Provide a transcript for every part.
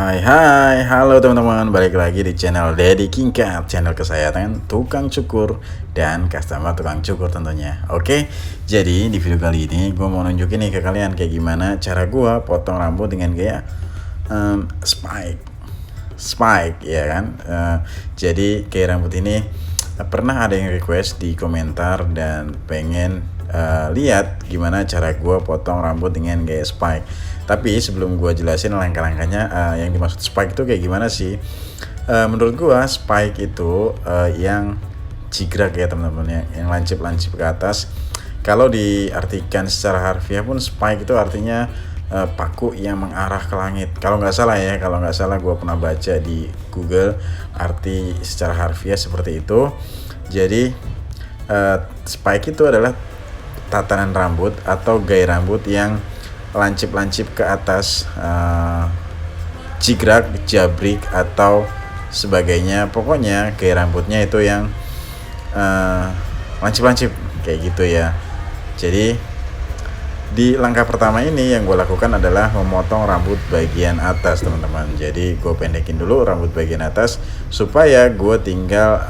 Hai, halo teman-teman, balik lagi di channel Daddy Kingkat, channel kesehatan tukang cukur dan customer tukang cukur tentunya. Oke, jadi di video kali ini gue mau nunjukin nih ke kalian kayak gimana cara gue potong rambut dengan gaya spike ya kan. Jadi gaya rambut ini pernah ada yang request di komentar dan pengen lihat gimana cara gue potong rambut dengan gaya spike. Tapi sebelum gue jelasin langkah-langkahnya, yang dimaksud spike itu kayak gimana sih? Menurut gue spike itu yang jigrak ya teman-teman, yang lancip-lancip ke atas. Kalau diartikan secara harfiah pun spike itu artinya paku yang mengarah ke langit. Kalau nggak salah gue pernah baca di Google arti secara harfiah seperti itu. Jadi spike itu adalah tatanan rambut atau gaya rambut yang lancip-lancip ke atas, jigrak, jabrik atau sebagainya. Pokoknya gaya rambutnya itu yang lancip-lancip kayak gitu ya. Jadi di langkah pertama ini yang gue lakukan adalah memotong rambut bagian atas teman-teman. Jadi gue pendekin dulu rambut bagian atas supaya gue tinggal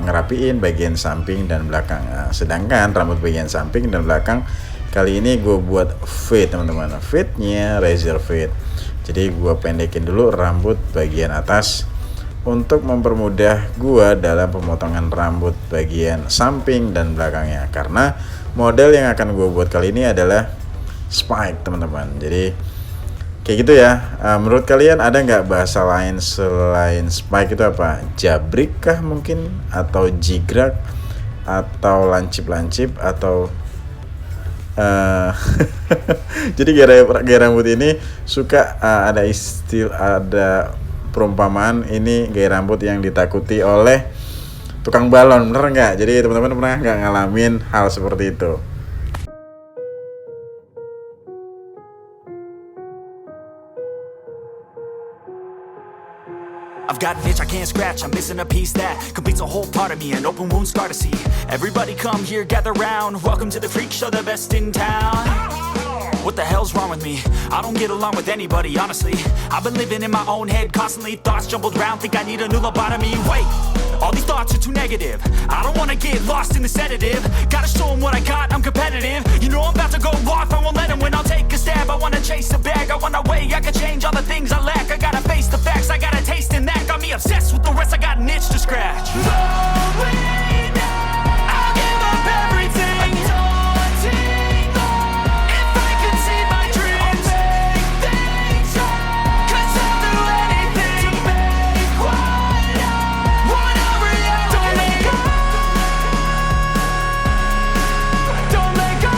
ngerapiin bagian samping dan belakang. Sedangkan rambut bagian samping dan belakang kali ini gue buat fade teman-teman. Fade-nya razor fade. Jadi gue pendekin dulu rambut bagian atas untuk mempermudah gue dalam pemotongan rambut bagian samping dan belakangnya. Karena model yang akan gue buat kali ini adalah spike teman-teman. Jadi kayak gitu ya. Menurut kalian ada nggak bahasa lain selain spike itu apa? Jabrik kah mungkin? Atau jigrak? Atau lancip-lancip? Atau jadi gaya rambut ini suka ada perumpamaan ini gaya rambut yang ditakuti oleh tukang balon, bener nggak? Jadi teman-teman pernah nggak ngalamin hal seperti itu? I've got an itch I can't scratch, I'm missing a piece that completes a whole part of me, an open wound scar to see. Everybody come here, gather round, welcome to the freak show, the best in town. What the hell's wrong with me? I don't get along with anybody, honestly. I've been living in my own head constantly, thoughts jumbled round, think I need a new lobotomy. Wait, all these thoughts are too negative, I don't wanna get lost in the sedative. Gotta show them what I got, I'm competitive. You know I'm about to go off, I won't let them win, I'll take a stab. I wanna chase a bag, I wanna weigh, I can change all the things I lack. I gotta face the facts, I got a taste in that. Got me obsessed with the rest, I got an itch to scratch. I'll give up everything. If I could see my dreams, cause I'll do anything to make what a reality. Don't let go.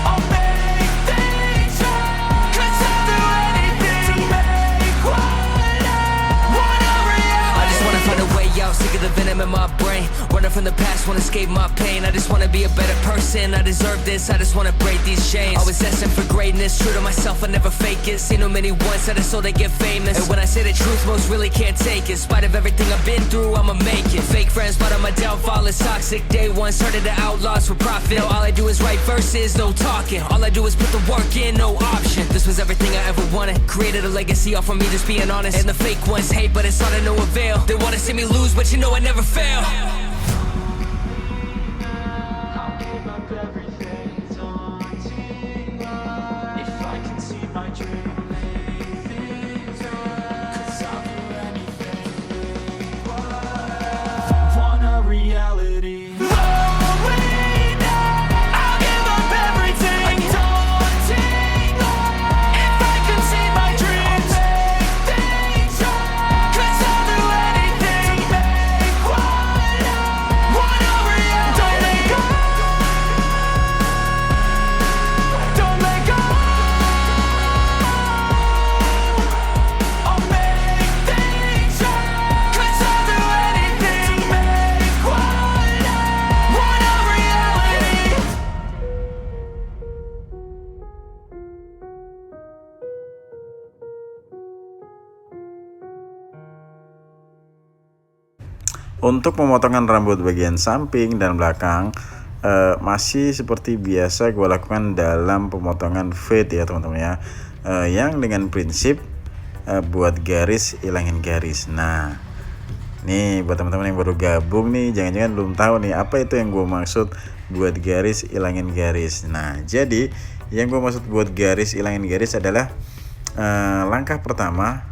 I'll make things right, cause I'll do anything to make what a reality. I just wanna find a way out, sick of the venom in my brain. Running from the past, wanna escape my pain. I just wanna be a better person, I deserve this. I just wanna break these chains. Always asking for greatness, true to myself, I never fake it. Seen too many once, I just so they get famous. And when I say the truth, most really can't take it. In spite of everything I've been through, I'ma make it. Fake friends, but on my downfall is toxic. Day one, started the outlaws for profit. Now all I do is write verses, no talking. All I do is put the work in, no option. This was everything I ever wanted. Created a legacy off of me, just being honest. And the fake ones hate, but it's all to no avail. They wanna see me lose, but you know I never fail. Reality. I'll give up everything. If I can see my dreams, cause I'll do anything to make what a reality. Don't let go. Don't let go. I'll make things right, cause I'll do anything to make what a reality. Untuk pemotongan rambut bagian samping dan belakang, masih seperti biasa gue lakukan dalam pemotongan fade ya teman-teman ya, yang dengan prinsip buat garis ilangin garis. Nah nih buat teman-teman yang baru gabung nih, jangan-jangan belum tahu nih apa itu yang gue maksud buat garis ilangin garis. Nah jadi yang gue maksud buat garis ilangin garis adalah langkah pertama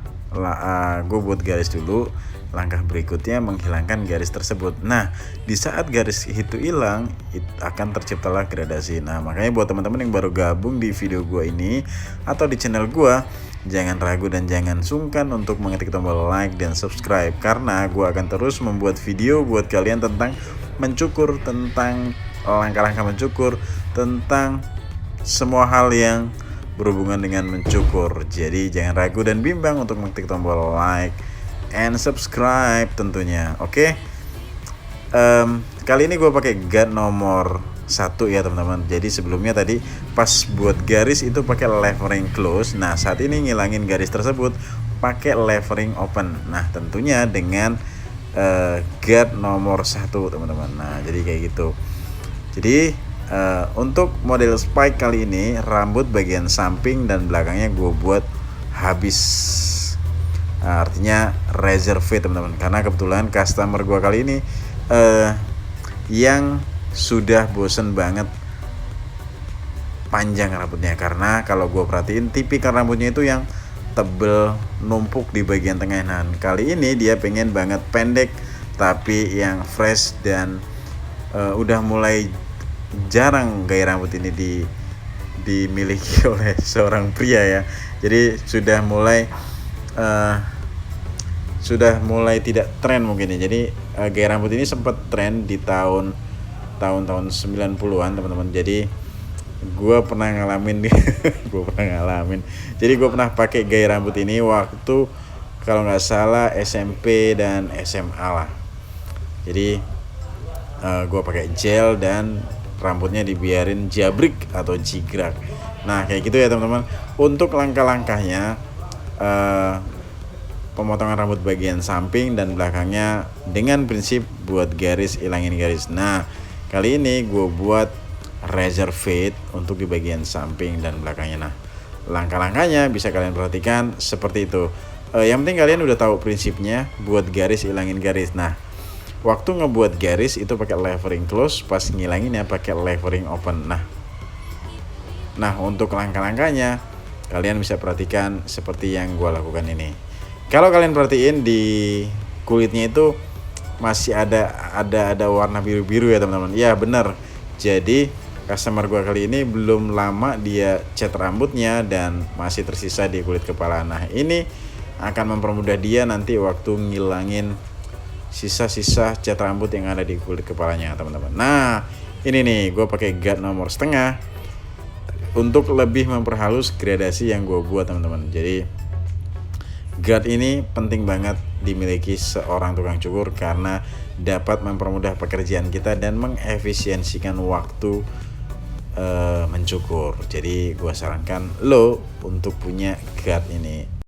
gue buat garis dulu, langkah berikutnya menghilangkan garis tersebut. Nah di saat garis itu hilang akan terciptalah gradasi. Nah makanya buat teman-teman yang baru gabung di video gue ini atau di channel gue, jangan ragu dan jangan sungkan untuk mengetik tombol like dan subscribe, karena gue akan terus membuat video buat kalian tentang mencukur, tentang langkah-langkah mencukur, tentang semua hal yang berhubungan dengan mencukur. Jadi jangan ragu dan bimbang untuk mengetik tombol like and subscribe tentunya. Oke. Kali ini gue pakai guard nomor 1 ya teman-teman. Jadi sebelumnya tadi pas buat garis itu pakai levering close. Nah saat ini ngilangin garis tersebut pakai levering open. Nah tentunya dengan guard nomor 1 teman-teman. Nah jadi kayak gitu. Jadi untuk model spike kali ini rambut bagian samping dan belakangnya gue buat habis, artinya razor fade teman-teman, karena kebetulan customer gue kali ini yang sudah bosen banget panjang rambutnya, karena kalau gue perhatiin tipikal rambutnya itu yang tebel numpuk di bagian tengah. Nah kali ini dia pengen banget pendek tapi yang fresh dan udah mulai jarang gaya rambut ini dimiliki oleh seorang pria ya. Jadi sudah mulai tidak tren mungkin ya. Jadi gaya rambut ini sempat tren di tahun-tahun 90-an teman-teman. Jadi gue pernah ngalamin Jadi gue pernah pakai gaya rambut ini waktu kalau nggak salah SMP dan SMA lah. Jadi gue pakai gel dan rambutnya dibiarin jabrik atau jigrak. Nah kayak gitu ya teman-teman. Untuk langkah-langkahnya pemotongan rambut bagian samping dan belakangnya dengan prinsip buat garis ilangin garis. Nah kali ini gue buat razor fade untuk di bagian samping dan belakangnya. Nah langkah-langkahnya bisa kalian perhatikan seperti itu. Yang penting kalian udah tahu prinsipnya buat garis ilangin garis. Nah waktu ngebuat garis itu pakai levering close, pas ngilanginnya pakai levering open. Nah untuk langkah-langkahnya kalian bisa perhatikan seperti yang gue lakukan ini. Kalau kalian perhatiin di kulitnya itu masih ada warna biru-biru ya teman-teman. Ya benar. Jadi customer gue kali ini belum lama dia cat rambutnya dan masih tersisa di kulit kepala. Nah ini akan mempermudah dia nanti waktu ngilangin sisa-sisa cat rambut yang ada di kulit kepalanya teman-teman. Nah ini nih gue pakai guard nomor 1/2 untuk lebih memperhalus gradasi yang gue buat teman-teman. Jadi guard ini penting banget dimiliki seorang tukang cukur karena dapat mempermudah pekerjaan kita dan mengefisiensikan waktu mencukur. Jadi gue sarankan lo untuk punya guard ini.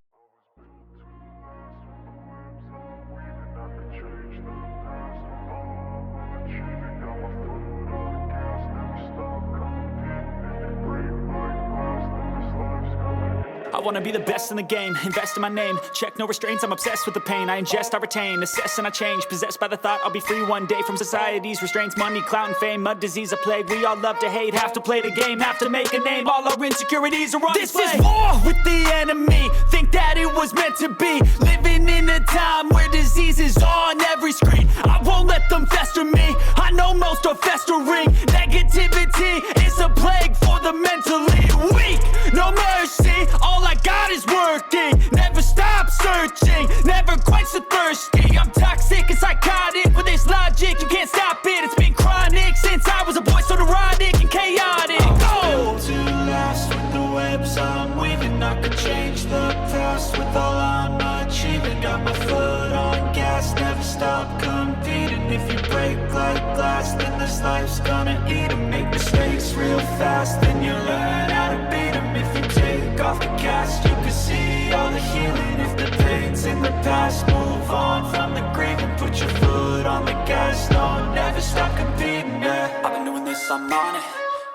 I wanna be the best in the game, invest in my name. Check no restraints, I'm obsessed with the pain. I ingest, I retain, assess and I change. Possessed by the thought I'll be free one day from society's restraints. Money, clout and fame, a disease, a plague. We all love to hate, have to play the game, have to make a name. All our insecurities are on display. This is war with the enemy, think that it was meant to be. Living in a time where disease is on every screen. I won't let them fester me, I know most are festering. Negativity is a plague for the mentally weak. No mercy, all I got is working. Never stop searching, never quench the thirsty. I'm toxic and psychotic with this logic, you can't stop it. It's been chronic since I was a boy, so neurotic and chaotic. I'm built to last with the webs I'm weaving. I could change the past with all I'm achieving. Got my foot on gas, never stop competing. If you break like glass, then this life's gonna eat 'em. Make mistakes real fast, then you learn how to beat 'em. If you take off the cast, you can see all the healing. If the pain's in the past, move on from the grave and put your foot on the gas. No, never stop competing, yeah. I've been doing this I'm on it.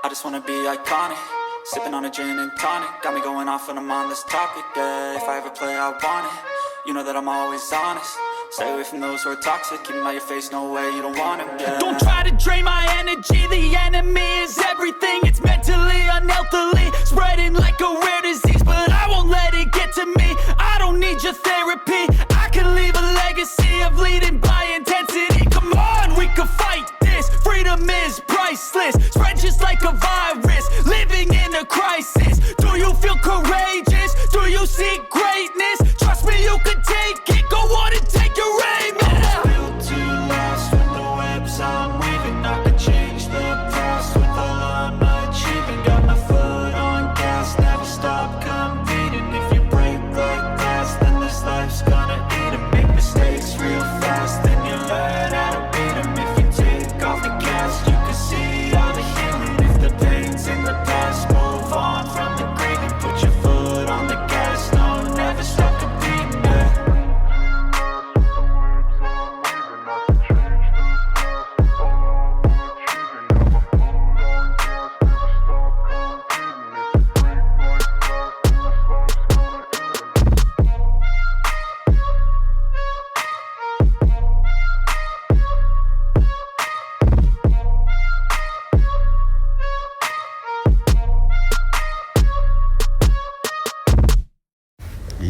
I just wanna be iconic. Sipping on a gin and tonic, got me going off when I'm on this topic, yeah. If I ever play, I want it. You know that I'm always honest. Stay away from those who are toxic. Keep 'em out your face, no way, you don't want 'em, yeah. Don't try to drain my energy. The enemy is everything. It's mentally, unhealthily, spreading like a rare disease. But I won't let it get to me. I don't need your therapy. I can leave a legacy of leading by intensity. Come on, we can fight this. Freedom is priceless. Spread just like a virus. Living in a crisis. Do you feel courageous? Do you seek greatness? Trust me, you can take it. Go on and take your aim. Yeah. Built to last with the webs I'm weaving. I could change the past with all I'm achieving. Got my foot on gas, never stop competing. If you break like glass, then this life's gonna eat 'em. Make mistakes real fast, then you learn how to beat 'em. If you take off the gas, you can see all the healing. If the pain's in the past, move on from the grieving. Put your foot on the gas, no, never stop competing, yeah.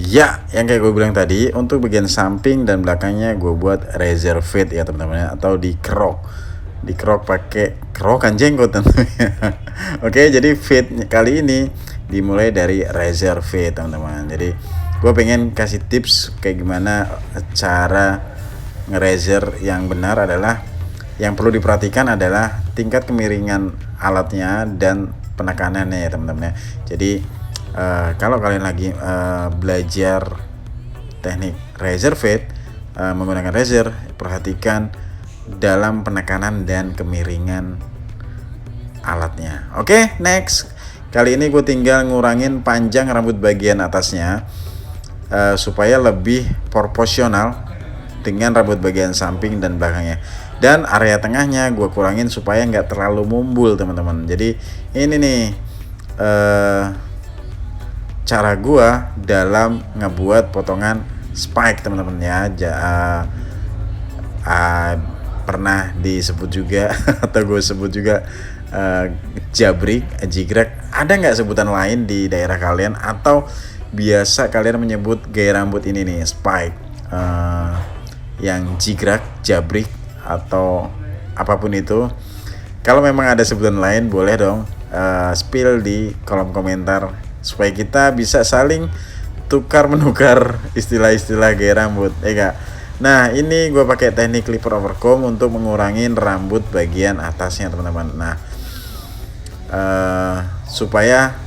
Ya, yang kayak gue bilang tadi, untuk bagian samping dan belakangnya gue buat razor fade ya teman-teman, atau di kerok pakai kerokan jenggot tentunya. Oke, jadi fade kali ini dimulai dari razor fade teman-teman. Jadi gue pengen kasih tips kayak gimana cara ngerazor yang benar. Adalah yang perlu diperhatikan adalah tingkat kemiringan alatnya dan penekanannya ya teman-teman ya. Jadi kalau kalian lagi belajar teknik razor fade menggunakan razor, perhatikan dalam penekanan dan kemiringan alatnya. Oke, next. Kali ini gue tinggal ngurangin panjang rambut bagian atasnya supaya lebih proporsional dengan rambut bagian samping dan belakangnya. Dan area tengahnya gue kurangin supaya nggak terlalu mumbul teman-teman. Jadi ini nih cara gua dalam ngebuat potongan spike teman-teman ya. Pernah disebut juga atau gue sebut juga jabrik, jigrek. Ada nggak sebutan lain di daerah kalian, atau biasa kalian menyebut gaya rambut ini nih spike, yang jigrak, jabrik, atau apapun itu? Kalau memang ada sebutan lain, boleh dong spill di kolom komentar supaya kita bisa saling tukar menukar istilah-istilah gaya rambut, ya kak. Nah, ini gue pakai teknik clipper overcomb untuk mengurangin rambut bagian atasnya teman-teman. Nah, supaya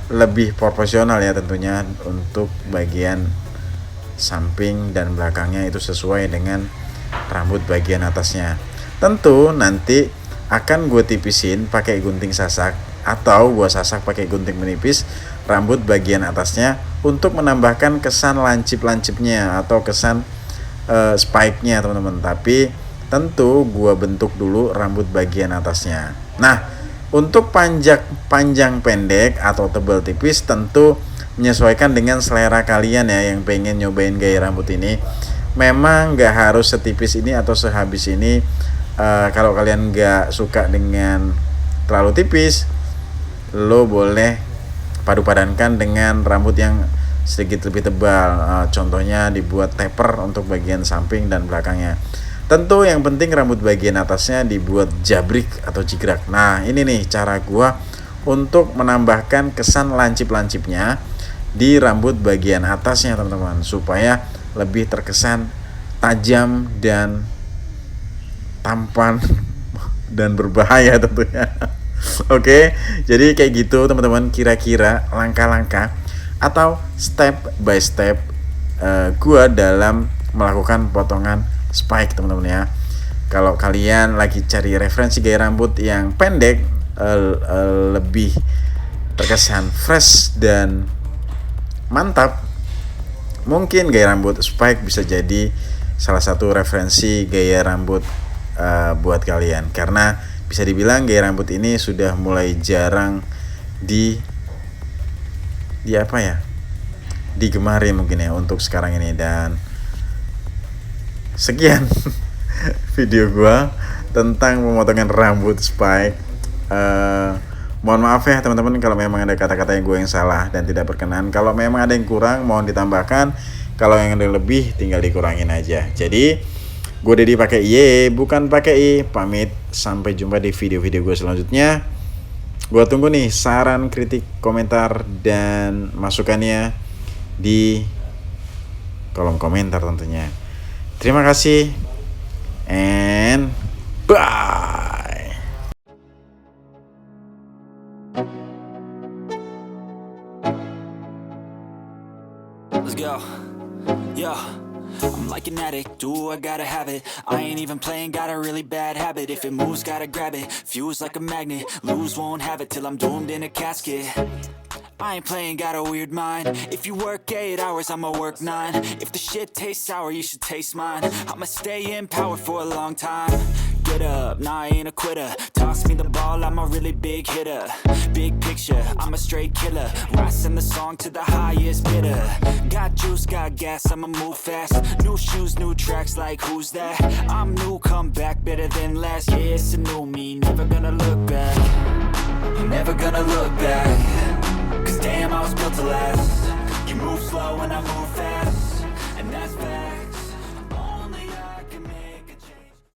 lebih proporsional ya tentunya untuk bagian samping dan belakangnya itu sesuai dengan rambut bagian atasnya. Tentu nanti akan gue tipisin pakai gunting sasak, atau gue sasak pakai gunting menipis rambut bagian atasnya untuk menambahkan kesan lancip-lancipnya atau kesan spike-nya teman-teman. Tapi tentu gue bentuk dulu rambut bagian atasnya. Nah, untuk panjang pendek atau tebal tipis tentu menyesuaikan dengan selera kalian ya yang pengen nyobain gaya rambut ini. Memang gak harus setipis ini atau sehabis ini. Kalau kalian gak suka dengan terlalu tipis, lo boleh padu-padankan dengan rambut yang sedikit lebih tebal. Contohnya dibuat taper untuk bagian samping dan belakangnya. Tentu yang penting rambut bagian atasnya dibuat jabrik atau jigrak. Nah, ini nih cara gua untuk menambahkan kesan lancip-lancipnya di rambut bagian atasnya teman-teman, supaya lebih terkesan tajam dan tampan dan berbahaya tentunya. Oke, jadi kayak gitu teman-teman, kira-kira langkah-langkah atau step by step gua dalam melakukan potongan spike teman-teman ya. Kalau kalian lagi cari referensi gaya rambut yang pendek, lebih terkesan fresh dan mantap, mungkin gaya rambut spike bisa jadi salah satu referensi gaya rambut buat kalian, karena bisa dibilang gaya rambut ini sudah mulai jarang digemari mungkin ya untuk sekarang ini. Dan sekian video gua tentang pemotongan rambut spike. Mohon maaf ya teman-teman kalau memang ada kata-kata yang gue yang salah dan tidak berkenan. Kalau memang ada yang kurang mohon ditambahkan. Kalau yang ada lebih tinggal dikurangin aja. Jadi gue Dedi pakai Y bukan pakai I. Pamit, sampai jumpa di video-video gue selanjutnya. Gue tunggu nih saran, kritik, komentar dan masukannya di kolom komentar tentunya. Terima kasih and bye. Let's go. Yo, I'm like an addict, do I gotta have it. I ain't even playing, got a really bad habit. If it moves, gotta grab it, fuse like a magnet. Lose, won't have it till I'm doomed in a casket. I ain't playing, got a weird mind. If you work 8 hours, I'ma work 9. If the shit tastes sour, you should taste mine. I'ma stay in power for a long time. Get up, nah, I ain't a quitter. Toss me the ball, I'm a really big hitter. Big picture, I'm a straight killer. Rising the song to the highest bidder. Got juice, got gas, I'ma move fast. New shoes, new tracks, like who's that? I'm new, come back, better than last. Yeah, it's a new me, never gonna look back. Never gonna look back. Cause damn, I was built to last. You move slow and I move fast, and that's fast.